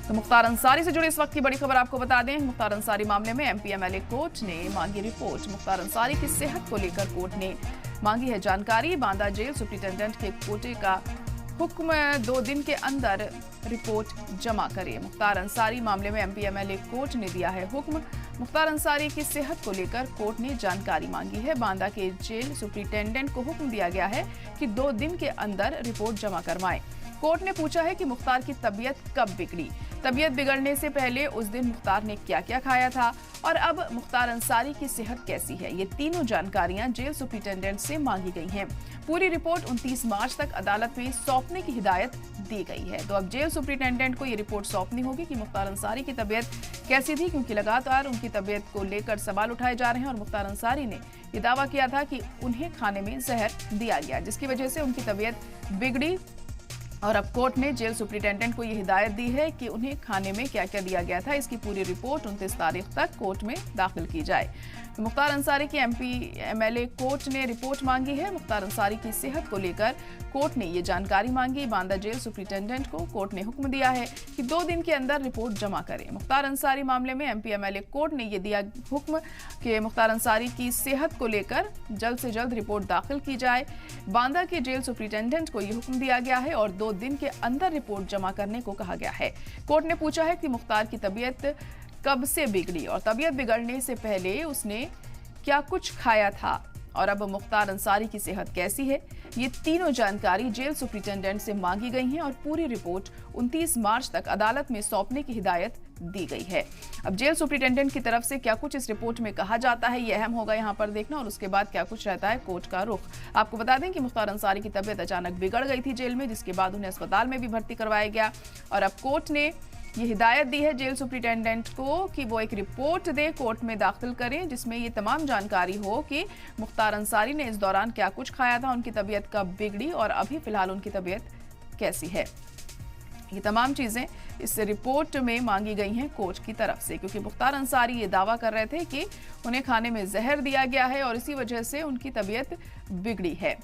तो मुख्तार अंसारी से जुड़ी इस वक्त की बड़ी खबर आपको बता दें। मुख्तार अंसारी मामले में एमपी एमएलए कोर्ट ने मांगी रिपोर्ट। मुख्तार अंसारी की सेहत को लेकर कोर्ट ने मांगी है जानकारी। बांदा जेल सुप्रिंटेंडेंट के कोटे का हुक्म 2 दिन के अंदर रिपोर्ट जमा करे। मुख्तार अंसारी मामले में एमपी एमएलए कोर्ट ने दिया है हुक्म। मुख्तार अंसारी की सेहत को लेकर कोर्ट ने जानकारी मांगी है। बांदा के जेल सुप्रिंटेंडेंट को हुक्म दिया गया है कि 2 दिन के अंदर रिपोर्ट जमा करवाएं। कोर्ट ने पूछा है कि मुख्तार की तबीयत कब बिगड़ी, तबीयत बिगड़ने से पहले उस दिन मुख्तार ने क्या क्या खाया था और अब मुख्तार अंसारी की सेहत कैसी है। ये तीनों जानकारियां जेल सुप्रिंटेंडेंट से मांगी गई हैं। पूरी रिपोर्ट 29 मार्च तक अदालत में सौंपने की हिदायत दी गई है। तो अब जेल सुप्रिंटेंडेंट को ये रिपोर्ट सौंपनी होगी कि मुख्तार अंसारी की तबीयत कैसी थी, क्योंकि लगातार उनकी तबीयत को लेकर सवाल उठाए जा रहे हैं और मुख्तार अंसारी ने ये दावा किया था कि उन्हें खाने में जहर दिया गया, जिसकी वजह से उनकी तबीयत बिगड़ी। और अब कोर्ट ने जेल सुप्रिंटेंडेंट को यह हिदायत दी है कि उन्हें खाने में क्या क्या दिया गया था, इसकी पूरी रिपोर्ट 29 तारीख तक कोर्ट में दाखिल की जाए। मुख्तार अंसारी की एमपी एमएलए कोर्ट ने रिपोर्ट मांगी है। मुख्तार अंसारी की सेहत को लेकर कोर्ट ने ये जानकारी मांगी। बांदा जेल सुप्रिंटेंडेंट को कोर्ट ने हुक्म दिया है कि 2 दिन के अंदर रिपोर्ट जमा करें। मुख्तार अंसारी मामले में एमपी एमएलए कोर्ट ने ये दिया हुक्म कि मुख्तार अंसारी की सेहत को लेकर जल्द से जल्द रिपोर्ट दाखिल की जाए। बांदा के जेल सुप्रिंटेंडेंट को ये हुक्म दिया गया है और 2 दिन के अंदर रिपोर्ट जमा करने को कहा गया है। कोर्ट ने पूछा है कि मुख्तार की तबीयत कब से बिगड़ी और तबीयत बिगड़ने से पहले उसने क्या कुछ खाया था और अब मुख्तार अंसारी की सेहत कैसी है। ये तीनों जानकारी जेल सुप्रिंटेंडेंट से मांगी गई हैं और पूरी रिपोर्ट 29 मार्च तक अदालत में सौंपने की हिदायत दी गई है। अब जेल सुप्रिंटेंडेंट की तरफ से क्या कुछ इस रिपोर्ट में कहा जाता है, यह अहम होगा यहाँ पर देखना, और उसके बाद क्या कुछ रहता है कोर्ट का रुख। आपको बता दें कि मुख्तार अंसारी की तबीयत अचानक बिगड़ गई थी जेल में, जिसके बाद उन्हें अस्पताल में भी भर्ती करवाया गया और अब कोर्ट ने ये हिदायत दी है जेल सुप्रिंटेंडेंट को कि वो एक रिपोर्ट दे, कोर्ट में दाखिल करें, जिसमें ये तमाम जानकारी हो कि मुख्तार अंसारी ने इस दौरान क्या कुछ खाया था, उनकी तबीयत कब बिगड़ी और अभी फिलहाल उनकी तबीयत कैसी है। ये तमाम चीजें इस रिपोर्ट में मांगी गई हैं कोर्ट की तरफ से, क्योंकि मुख्तार अंसारी ये दावा कर रहे थे कि उन्हें खाने में जहर दिया गया है और इसी वजह से उनकी तबीयत बिगड़ी है।